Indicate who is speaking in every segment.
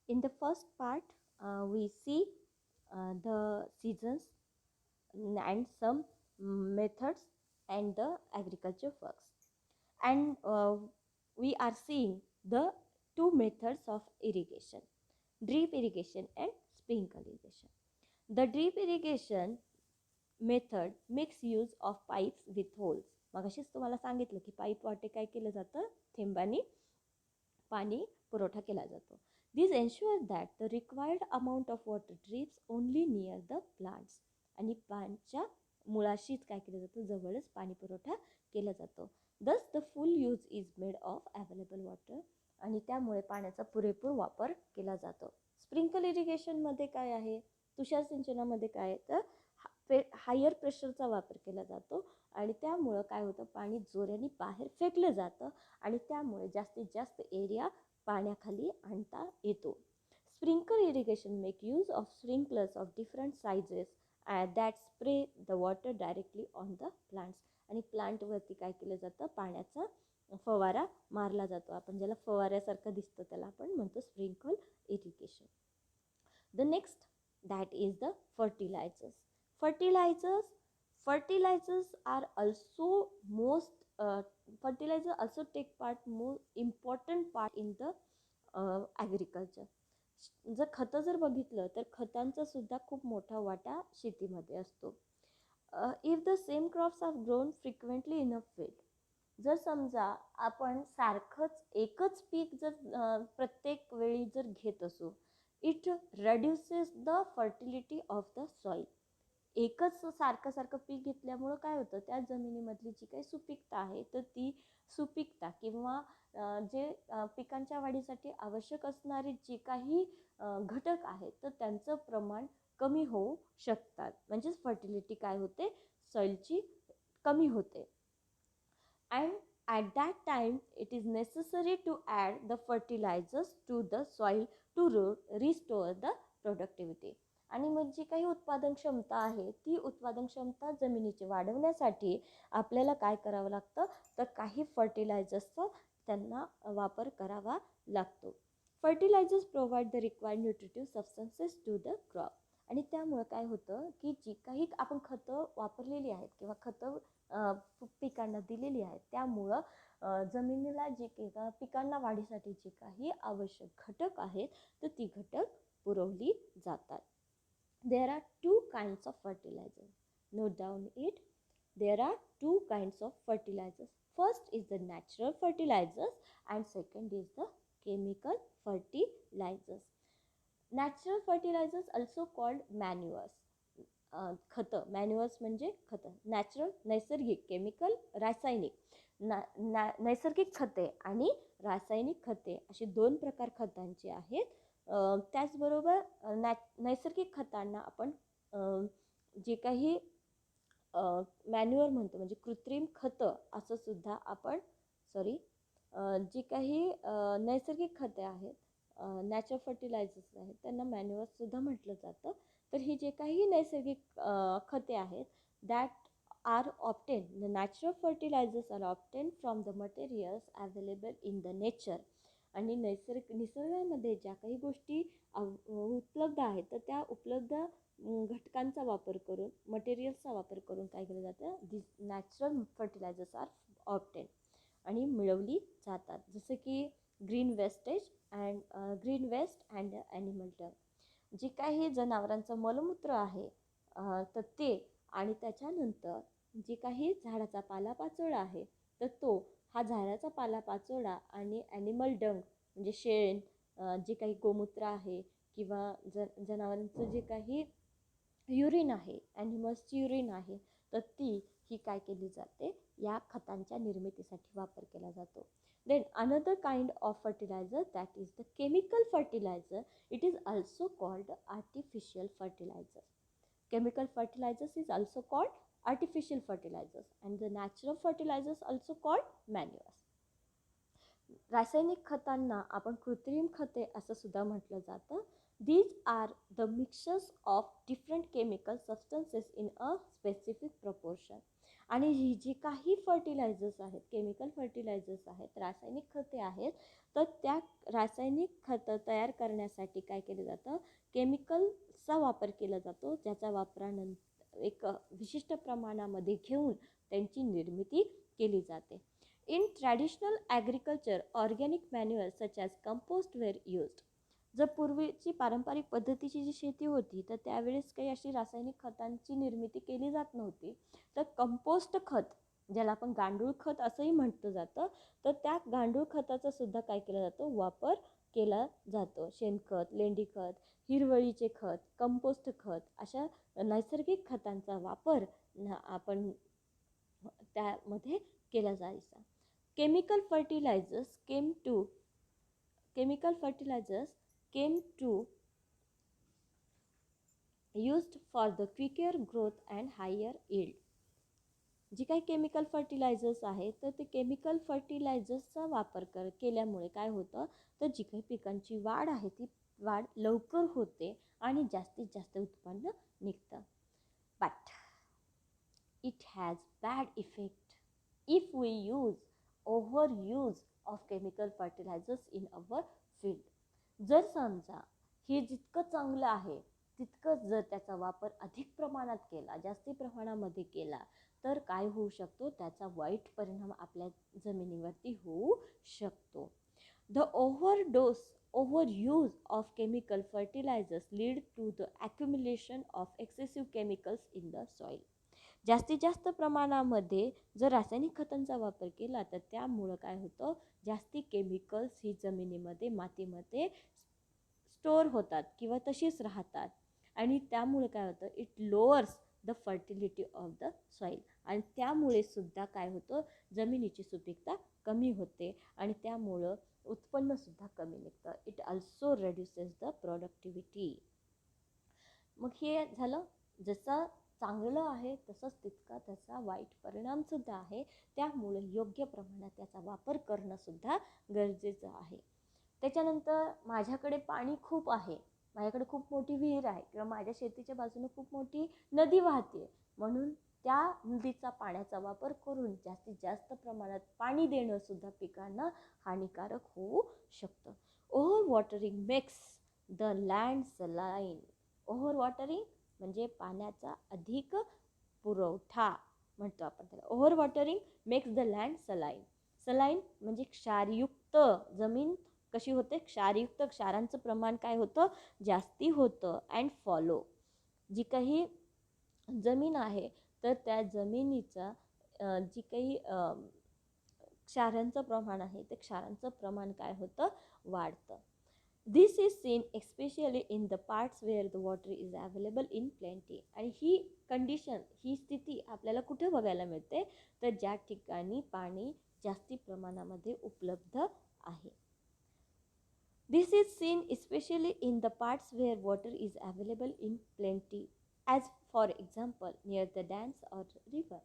Speaker 1: In the first part, we see the seasons and some methods and the agriculture works. And we are seeing the two methods of irrigation, drip irrigation and sprinkle irrigation. The drip irrigation method makes use of pipes with holes. मगाशीच तुम्हाला सांगितलं की pipe वाटे काय केलं जातं, थेंबानी पाणी पुरवठा केला जातो. This ensure that the required amount of water drips only near the plants. आणि प्लांटच्या मुळाशीच काय केलं जातं, जवळच पाणी पुरवठा केला जातो. दस the full use is made of available water. आणि त्यामुळे पाण्याचा पुरेपूर वापर केला जातो. स्प्रिंकल इरिगेशनमध्ये काय आहे, तुषार सिंचनामध्ये काय आहे तर हायर प्रेशरचा वापर केला जातो आणि त्यामुळं काय होतं, पाणी जोराने बाहेर फेकलं जातं आणि त्यामुळे जास्तीत जास्त एरिया पाण्याखाली आणता येतो. Sprinkle irrigation make use of sprinklers of different sizes that spray the water directly on the plants. आणि प्लांटवरती काय केलं जातं, पाण्याचा फवारा मारला जातो. आपण ज्याला फवाऱ्यासारखं दिसतं त्याला आपण म्हणतो sprinkle irrigation. The next that is the fertilizers. Fertilizers are also fertilizer also take part more important part in the agriculture. जर खतं जर बघितलं तर खतांचा सुद्धा खूप मोठा वाटा शेतीमध्ये असतो. If the same crops are grown frequently in a field. जर समजा आपण सारखंच एकच पीक जर प्रत्येक वेळी जर घेत असू, it reduces the fertility of the soil. एकच सारखं पीक घेतल्यामुळं काय होतं, त्या जमिनीमधली जी काही सुपीकता आहे तर ती सुपीकता किंवा जे पिकांच्या वाढीसाठी आवश्यक असणारे जे काही घटक आहेत तर त्यांचं प्रमाण कमी होऊ शकतात. म्हणजेच फर्टिलिटी काय होते, सॉईलची कमी होते. And at that time it is necessary to add the fertilizers to the soil to restore the productivity. आणि मग जी काही उत्पादन क्षमता आहे ती उत्पादन क्षमता जमिनीची वाढवण्यासाठी आपल्याला काय करावं लागतं, तर काही फर्टिलायझर्सचा त्यांना वापर करावा लागतो. Fertilizers provide the required nutritive substances to the crop. आणि त्यामुळं काय होतं की जी काही आपण खतं वापरलेली आहेत किंवा खतं पिकांना दिलेली आहेत त्यामुळं जमिनीला जे काही पिकांना वाढीसाठी जे काही आवश्यक घटक आहेत तर ती घटक पुरवली जातात. There are two kinds of fertilizer. Note down it. There are two kinds of fertilizers. First is the natural fertilizers and second is the chemical fertilizers. Natural fertilizers also called manures. खतं, manures म्हणजे खतं. Natural नैसर्गिक, chemical रासायनिक. नैसर्गिक खते आणि रासायनिक खते असे दोन प्रकार खतांचे आहेत. त्याचबरोबर नैसर्गिक खतांना आपण जे काही मॅन्युअर म्हणतो म्हणजे कृत्रिम खतं असं सुद्धा आपण जी काही नैसर्गिक खते आहेत, नॅचरल फर्टिलायझर्स आहेत त्यांना मॅन्युअर्ससुद्धा म्हटलं जातं. तर ही जे काही नैसर्गिक खते आहेत that are obtain, the natural fertilizers are obtain from the materials available in the nature. आणि निसर्गामध्ये ज्या काही गोष्टी उपलब्ध आहेत तर त्या उपलब्ध घटकांचा वापर करून, मटेरियल्सचा वापर करून काय केलं जातं, दिस नॅचरल फर्टिलायझर्स आर ऑप्टेन आणि मिळवली जातात. जसं की ग्रीन वेस्ट अँड ॲनिमल डंग. जे काही जनावरांचं मलमूत्र आहे तर ते, आणि त्याच्यानंतर जे काही झाडाचा पालापाचोळा आहे तर तो, हा झाडाचा पालापाचोळा आणि ॲनिमल डंग म्हणजे शेण, जे काही गोमूत्र आहे किंवा जनावरांचं जे काही युरिन आहे, ॲनिमल्सची युरिन आहे तर ती ही काय केली जाते, या खतांच्या निर्मितीसाठी वापर केला जातो. Then another kind of fertilizer, that is the chemical fertilizer. It is also called artificial fertilizers. Chemical fertilizers is also called artificial fertilizers and the natural fertilizers also called manures. रासायनिक खतांना आपण कृत्रिम खते असं सुद्धा म्हटलं जातं. These are the mixtures of different chemical substances in a specific proportion. आणि ही जी काही फर्टिलायझर्स आहेत, केमिकल फर्टिलायझर्स आहेत, रासायनिक खते आहेत, तर त्या रासायनिक खतं तयार करण्यासाठी काय केलं जातं, केमिकल्सचा वापर केला जातो, ज्याचा वापरानंतर एक विशिष्ट प्रमाणामध्ये घेऊन त्यांची निर्मिती केली जाते. In traditional agriculture organic manual such as compost were used. जर पूर्वीची पारंपरिक पद्धतीची जी शेती होती तर त्यावेळेस काही अशी रासायनिक खतांची निर्मिती केली जात नव्हती, तर कंपोस्ट खत, ज्याला आपण गांडूळ खत असंही म्हटलं जातं, तर त्या गांडूळ खताचा सुद्धा काय केला जातो, वापर केला जातो. शेणखत, लेंडीखत, हिरवळीचे खत, कंपोस्ट खत अशा नैसर्गिक खतांचा वापर आपण त्यामध्ये केला जायचा. Chemical fertilizers came to used for the quicker growth and higher yield. जी काही केमिकल फर्टिलायझर्स आहेत तर ते केमिकल फर्टिलायझर्सचा वापर केल्यामुळे काय होतं, तर जी काही पिकांची वाढ आहे ती वाढ लवकर होते आणि जास्तीत जास्त उत्पन्न निघतं. But it has bad effect if we overuse of chemical fertilisers in our field. जर समजा हे जितकं चांगलं आहे तितकंच जर त्याचा वापर अधिक प्रमाणात केला, जास्ती प्रमाणामध्ये केला, तर काय होऊ शकतो, त्याचा वाईट परिणाम आपल्या जमिनीवरती होऊ शकतो. The overuse of chemical fertilizers lead to the accumulation of excessive chemicals in the soil. जास्तीत जास्त प्रमाणामध्ये जर रासायनिक खतांचा वापर केला तर त्यामुळं काय होतं, जास्ती केमिकल्स ही जमिनीमध्ये, मातीमध्ये स्टोअर होतात किंवा तशीच राहतात आणि त्यामुळे काय होतं, it lowers the fertility of the soil. आणि त्यामुळे सुद्धा काय होतं, जमिनीची सुपीकता कमी होते आणि त्यामुळं उत्पन्नसुद्धा कमी निघतं. It also reduces the productivity. मग हे झालं, जसं चांगलं आहे तसंच तितका त्याचा वाईट परिणामसुद्धा आहे. त्यामुळे योग्य प्रमाणात त्याचा वापर करणंसुद्धा गरजेचं आहे. त्याच्यानंतर माझ्याकडे पाणी खूप आहे, माझ्याकडे खूप मोठी विहीर आहे किंवा माझ्या शेतीच्या बाजूने खूप मोठी नदी वाहते, म्हणून त्या नदीचा पाण्याचा वापर करून जास्तीत जास्त प्रमाणात पाणी देणंसुद्धा पिकांना हानिकारक होऊ शकतं. Over watering makes the land saline. Over watering म्हणजे पाण्याचा अधिक पुरवठा म्हणतो आपण त्याला. Over watering makes the land saline. Saline म्हणजे क्षारयुक्त. जमीन कशी होते, क्षारयुक्त. क्षारांचं प्रमाण काय होतं, जास्ती होतं. अँड फॉलो, जी काही जमीन आहे तर त्या जमिनीचा जी काही क्षारांचं प्रमाण आहे ते क्षारांचं प्रमाण काय होतं, वाढतं. This is seen especially in the parts where the water is available in plenty. आणि ही कंडिशन, ही स्थिती आपल्याला कुठे बघायला मिळते, तर ज्या ठिकाणी पाणी जास्ती प्रमाणामध्ये उपलब्ध आहे. This is seen especially in the parts where water is available in plenty, as for example near the dams or river.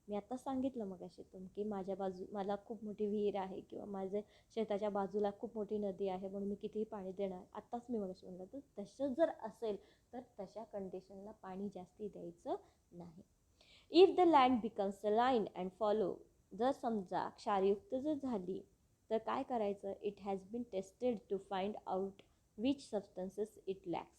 Speaker 1: मी आता सांगितलं मगाशी की मला खूप मोठी विहीर आहे किंवा माझ्या शेताच्या बाजूला खूप मोठी नदी आहे, म्हणून मी कितीही पाणी देणार. आत्ताच मी मगाशी म्हणलं, तर तसं जर असेल तर तशा कंडिशनला पाणी जास्ती द्यायचं नाही. If the land becomes saline and fallow, जर समजा क्षारयुक्त जर झाली तर काय करायचं, it has been tested to find out which substances it lacks.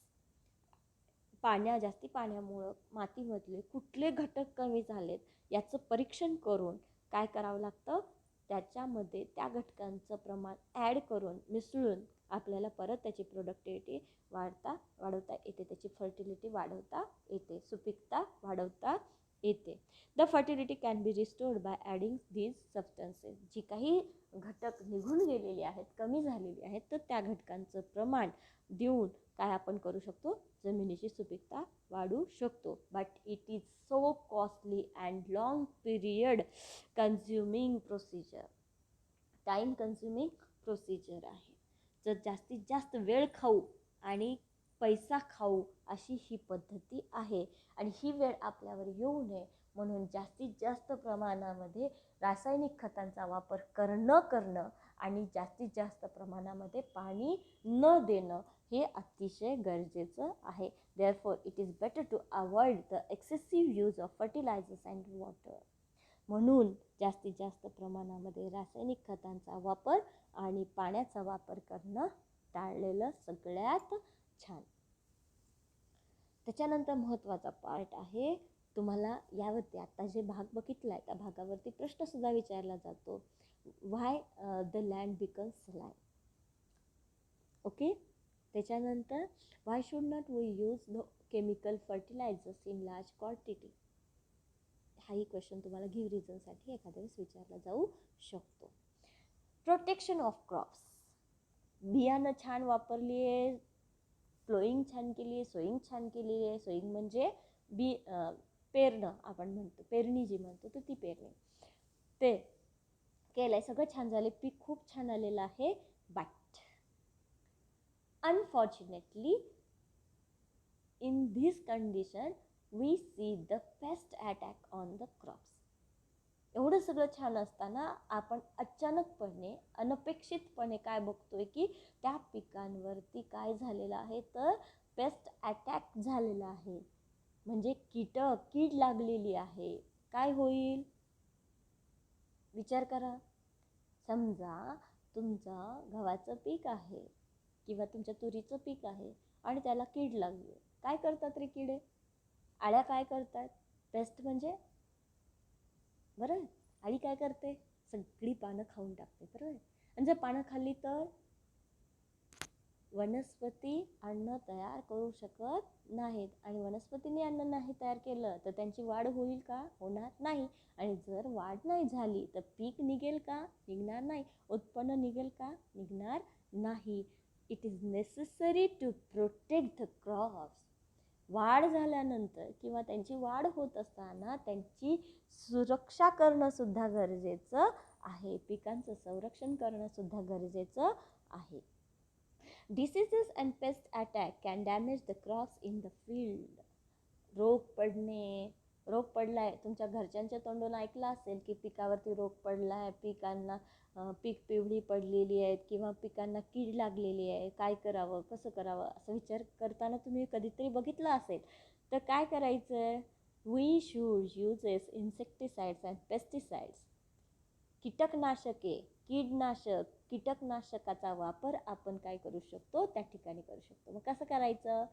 Speaker 1: जास्ती पाण्यामुळं मातीमधले कुठले घटक कमी झालेत याचं परीक्षण करून काय करावं लागतं, त्याच्यामध्ये त्या घटकांचं प्रमाण ॲड करून, मिसळून आपल्याला परत त्याची प्रोडक्टिव्हिटी वाढवता येते, त्याची फर्टिलिटी वाढवता येते, सुपीकता वाढवता येते. The fertility can be restored by adding these substances. जी काही घटक निघून गेलेली आहेत, कमी झालेली आहेत, तर त्या घटकांचं प्रमाण देऊन काय आपण करू शकतो, जमिनीची सुपीकता वाढवू शकतो. But it is so costly and long period consuming procedure. Time consuming procedure आहे. जर जास्तीत जास्त वेळ खाऊ आणि पैसा खाऊ अशी ही पद्धती आहे आणि ही वेळ आपल्यावर येऊ नये म्हणून जास्तीत जास्त प्रमाणामध्ये रासायनिक खतांचा वापर करणं आणि जास्तीत जास्त प्रमाणामध्ये पाणी न देणं हे अतिशय गरजेचं आहे. Therefore it is better to avoid the excessive use of fertilizers and water. म्हणून जास्तीत जास्त प्रमाणामध्ये रासायनिक खतांचा वापर आणि पाण्याचा वापर करणं टाळलेलं सगळ्यात छान. त्याच्यानंतर महत्त्वाचा पार्ट आहे, तुम्हाला यावरती आता जे भाग बघितला आहे त्या भागावरती प्रश्नसुद्धा विचारला जातो, why the land becomes saline. Okay. त्याच्यानंतर why should not we use the chemical fertilisers in large quantity. हाही क्वेश्चन तुम्हाला गिव्ह रिझनसाठी एखाद्या वेळेस विचारला जाऊ शकतो. Protection of crops. बियाणं छान वापरली आहे, प्लोईंग छान केली आहे, सोईंग छान केली आहे. सोईंग म्हणजे पेरणं आपण म्हणतो, पेरणी जी म्हणतो तर ती पेरणी, ते केलं आहे, सगळं छान झाले, पीक खूप छान आलेलं आहे. But unfortunately in this condition we see the pest attack on the crops. एवढं सगळं छान असताना आपण अचानकपणे अनपेक्षितपणे काय बघतोय की त्या पिकांवरती काय झालेलं आहे, तर पेस्ट अटॅक झालेला आहे. म्हणजे कीड लागलेली आहे. काय होईल विचार करा. समजा तुमचं गव्हाचं पीक आहे किंवा तुमच्या तुरीचं पीक आहे आणि त्याला कीड लागली. काय करतात रे किडे? आळ्या काय करतात? पेस्ट म्हणजे बरं, आळी काय करते? सगळी पानं खाऊन टाकते, बरोबर. आणि जर पानं खाल्ली तर वनस्पती अन्न तयार करू शकत नाहीत, आणि वनस्पतीने अन्न नाही तयार केलं तर त्यांची वाढ होईल का? होणार नाही. आणि जर वाढ नाही झाली तर पीक निघेल का? निघणार नाही. उत्पन्न निघेल का? निघणार नाही. It is necessary to protect the crops. वाढ झाल्यानंतर किंवा त्यांची वाढ होत असताना त्यांची सुरक्षा करणंसुद्धा गरजेचं आहे. पिकांचं संरक्षण करणंसुद्धा गरजेचं आहे. Diseases and pest attack can damage the crops in the field. रोग पडलाय, तुमच्या घरच्यांच्या तोंडून ऐकलं असेल की पिकावरती रोग पडलाय, पीक पिवळी पडलेली आहेत किंवा पिकांना कीड लागलेली आहे, काय करावं, कसं करावं, असं विचार करताना तुम्ही कधीतरी बघितलं असेल. तर काय करायचं? We should uses insecticides and pesticides. कीटकनाशकाचा वापर आपण काय करू शकतो? त्या ठिकाणी करू शकतो. मग कसं करायचं?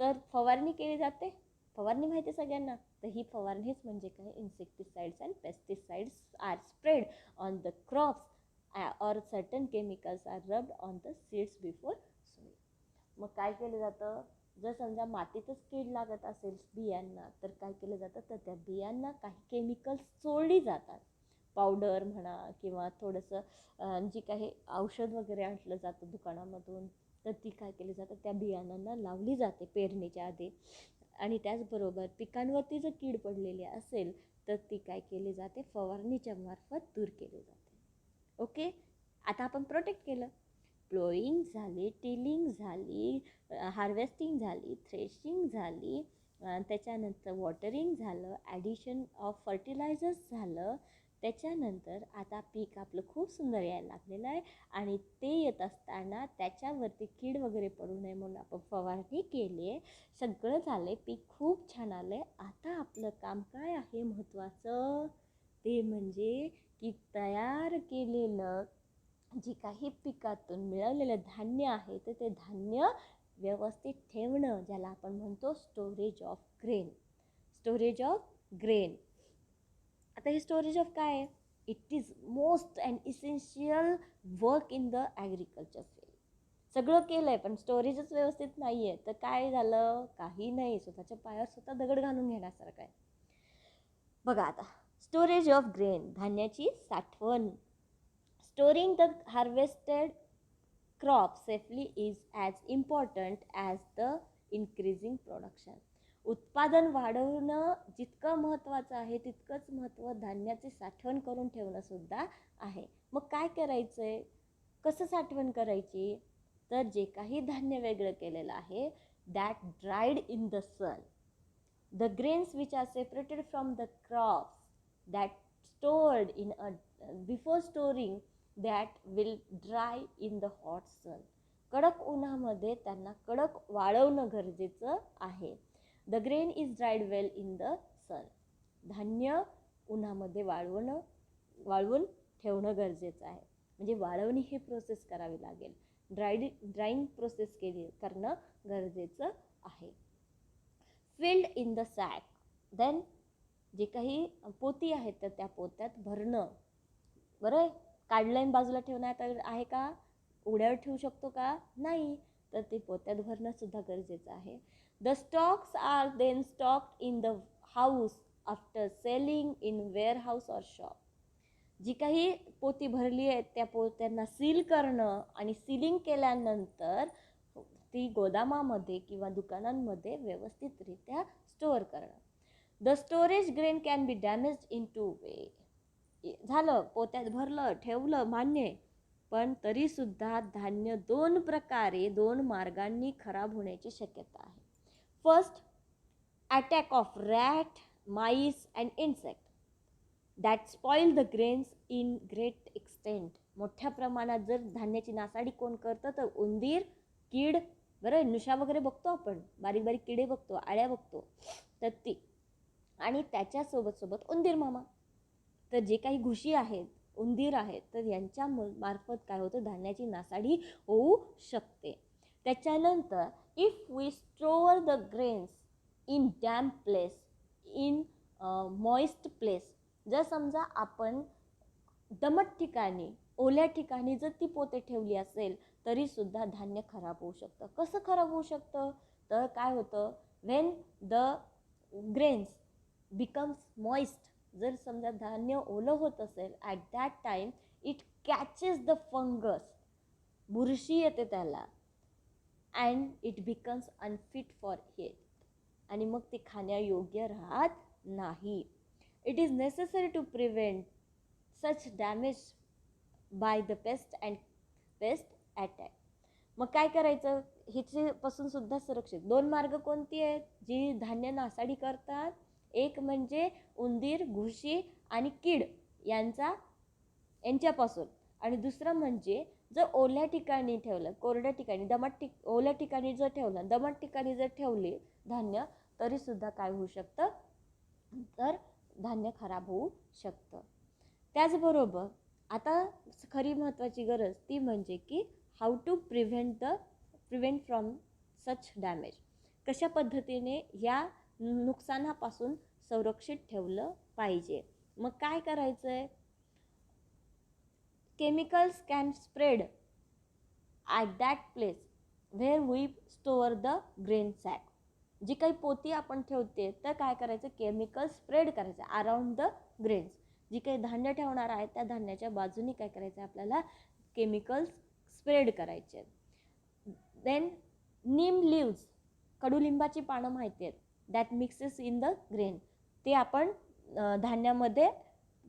Speaker 1: तर फवारणी केली जाते. फवारणी माहिती सगळ्यांना. तर ही फवारणीच म्हणजे काय? Insecticides and pesticides are spread on the crops or certain chemicals are rubbed on the seeds before sowing. मग काय केलं जातं? जर समजा मातीतच कीड लागत असेल बियांना, तर काय केलं जातं? तर त्या बियांना काही केमिकल्स चोळली जातात. पावडर म्हणा किंवा थोडंसं जी काही औषध वगैरे आणलं जातं दुकानामधून, तर ती काय केली जातं? त्या बियाणांना लावली जाते पेरणीच्या आधी. आणि त्याचबरोबर पिकांवरती जर कीड पडलेली असेल तर ती काय केली जाते? फवारणीच्या मार्फत दूर केली जाते. ओके. आता आपण प्रोटेक्ट केलं. प्लोईंग झाली, टिलिंग झाली, हार्वेस्टिंग झाली, थ्रेशिंग झाली, त्याच्यानंतर वॉटरिंग झालं, ॲडिशन ऑफ फर्टिलायझर्स झालं. त्याच्यानंतर आता पीक आपलं खूप सुंदर यायला लागलेलं आहे आणि ते येत असताना त्याच्यावरती कीड वगैरे पडू नये म्हणून आपण फवारणी केली आहे. सगळं झालं आहे, पीक खूप छान आलं आहे. आता आपलं काम काय आहे महत्त्वाचं? ते म्हणजे की तयार केलेलं जी काही पिकातून मिळवलेलं धान्य आहे तर ते धान्य व्यवस्थित ठेवणं, ज्याला आपण म्हणतो storage of grain. Storage of grain. आता हे स्टोरेज ऑफ काय आहे? It is most and essential work in the agriculture field. सगळं केलं आहे पण स्टोरेजच व्यवस्थित नाही आहे तर काय झालं? काही नाही. स्वतःच्या पायावर स्वतः दगड घालून घेण्यासारखं आहे. बघा आता, स्टोरेज ऑफ ग्रेन, धान्याची साठवण. Storing the harvested crop safely is as important as the increasing production. उत्पादन वाढवणं जितकं महत्त्वाचं आहे तितकंच महत्त्व धान्याचे साठवण करून ठेवणं सुद्धा आहे. मग काय करायचं आहे? कसं साठवण करायची? तर जे काही धान्य वेगळं केलेलं आहे that dried in the sun. The grains which are separated from the crops that stored before storing that will dry in the hot sun. कडक उन्हामध्ये त्यांना कडक वाळवणं गरजेचं आहे. The grain is dried well in the sun. धान्य उन्हामध्ये वाळवून ठेवणं गरजेचं आहे. म्हणजे वाळवणी ही प्रोसेस करावी लागेल. ड्राईंग प्रोसेस करणं गरजेचं आहे. Filled in the sack. Then जे काही पोती आहेत तर त्या पोत्यात भरणं. बरं, काढलंय बाजूला ठेवण्यात आहे का? उघड्यावर ठेवू शकतो का? नाही. तर ते पोत्यात भरणं सुद्धा गरजेचं आहे. The stocks are then stocked in the house after selling in warehouse or shop. जी काही पोती भरली आहेत त्या पोत्यांना सील करणं आणि सीलिंग केल्यानंतर ती गोदामामध्ये किंवा दुकानांमध्ये व्यवस्थितरित्या स्टोअर करणं. The storage grain can be damaged in 2 वे. झालं, पोत्यात भरलं, ठेवलं, मान्य आहे, पण तरीसुद्धा धान्य 2 मार्गांनी खराब होण्याची शक्यता आहे. First, attack of rat, mice and insect that spoil the grains in great extent. मोठ्या प्रमाणात जर धान्याची नासाडी कोण करतं तर उंदीर, कीड, बरं नुशा वगैरे बघतो आपण, बारीक बारीक किडे बघतो, आळ्या बघतो, तर ती आणि त्याच्यासोबत उंदीर मामा. तर जे काही घुशी आहेत, उंदीर आहेत, तर यांच्या मार्फत काय होतं, धान्याची नासाडी होऊ शकते. त्याच्यानंतर if we store the grains in damp place, in moist place. जर समजा आपण दमट ठिकाणी, ओल्या ठिकाणी जर ती पोते ठेवली असेल तरीसुद्धा धान्य खराब होऊ शकतं. कसं खराब होऊ शकतं? तर काय होतं, when the grains becomes moist, जर समजा धान्य ओलं होत असेल, at that time it catches the fungus, बुरशी येते त्याला, and it becomes unfit for it, आणि मग ते खाण्यायोग्य राहत नाही. It is necessary to prevent such damage by the pest and pest attack. मग काय करायचं, ह्याच्यापासून सुद्धा सुरक्षित 2 मार्ग कोणती आहेत जी धान्य नासाडी करतात? एक म्हणजे उंदीर, घुशी आणि कीड यांच्यापासून, आणि दुसरं म्हणजे जर ओल्या ठिकाणी ठेवलं, कोरड्या ठिकाणी, ओल्या ठिकाणी जर ठेवलं, दमट ठिकाणी जर ठेवले धान्य तरीसुद्धा काय होऊ शकतं, तर धान्य खराब होऊ शकतं. त्याचबरोबर आता खरी महत्त्वाची गरज ती म्हणजे की how to prevent from such damage. कशा पद्धतीने या नुकसानापासून संरक्षित ठेवलं पाहिजे. मग काय करायचं आहे, chemicals can spread at that place where we store the grain sack. जी काही पोती आपण ठेवते तर काय करायचं, केमिकल स्प्रेड करायचं अराउंड द ग्रेन्स. जी काही धान्य ठेवणार आहे त्या धान्याच्या बाजूनी काय करायचं, आपल्याला केमिकल्स स्प्रेड करायचे. देन नीम लिव्ज, कडुलिंबाची पानं माहिती आहेत, that mixes in the grain. ते आपण धान्यामध्ये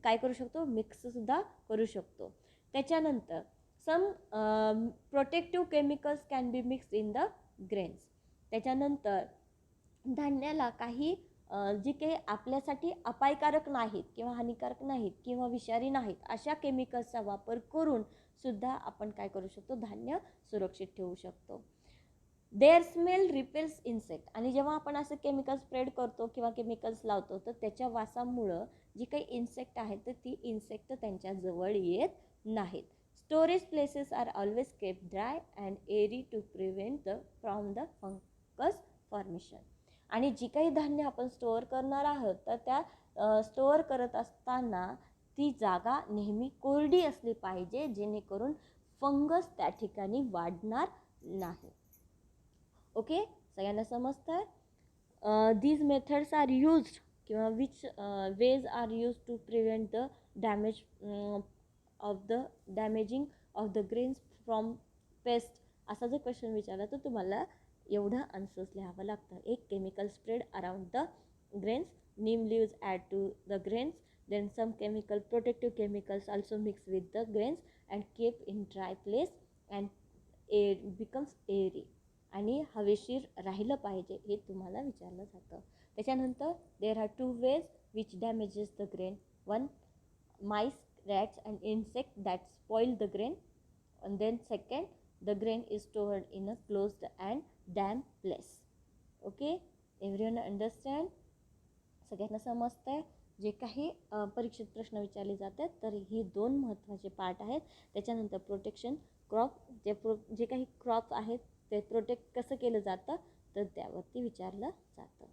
Speaker 1: काय करू शकतो, मिक्ससुद्धा करू शकतो. त्याच्यानंतर some protective chemicals can be mixed in the grains. त्याच्यानंतर धान्याला काही जी काही आपल्यासाठी अपायकारक नाहीत किंवा हानिकारक नाहीत किंवा विषारी नाहीत अशा केमिकल्सचा वापर करून सुद्धा आपण काय करू शकतो, धान्य सुरक्षित ठेवू शकतो. Their smell repels insect. आणि जेव्हा आपण असं केमिकल स्प्रेड करतो किंवा केमिकल्स लावतो तर त्याच्या वासामुळं जी काही इन्सेक्ट आहेत तर ती इन्सेक्ट त्यांच्या जवळ येत नाहीत. Storage places are always kept dry and airy to prevent from the fungus formation. आणि जी काही धान्य आपण स्टोअर करणार आहोत तर त्या स्टोअर करत असताना ती जागा नेहमी कोरडी असली पाहिजे, जेणेकरून फंगस त्या ठिकाणी वाढणार नाही. ओके, सगळ्यांना समजतं? दीज मेथड्स आर यूज्ड किंवा which ways are use to prevent the damage damaging of the grains from pest. असा जर क्वेश्चन विचारला तर तुम्हाला एवढं आन्सर्स लिहावं लागतं. एक, chemical spread around the grains, neem leaves add to the grains, then some chemical protective chemicals also mix with the grains and keep in dry place and air becomes airy. आणि हवेशीर राहिलं पाहिजे हे तुम्हाला विचारलं जातं. त्याच्यानंतर there are 2 ways which damages the grain. 1, mice, rats and insect that spoil the grain, and then second, the grain is stored in a closed and dam place. Okay, everyone understand? सगळ्यांना समजतं आहे? जे काही परीक्षेत प्रश्न विचारले जातात तर ही 2 महत्त्वाचे पार्ट आहेत. त्याच्यानंतर प्रोटेक्शन क्रॉप, जे काही क्रॉप आहेत ते प्रोटेक्ट कसं केलं जातं तर त्यावरती विचारलं जातं.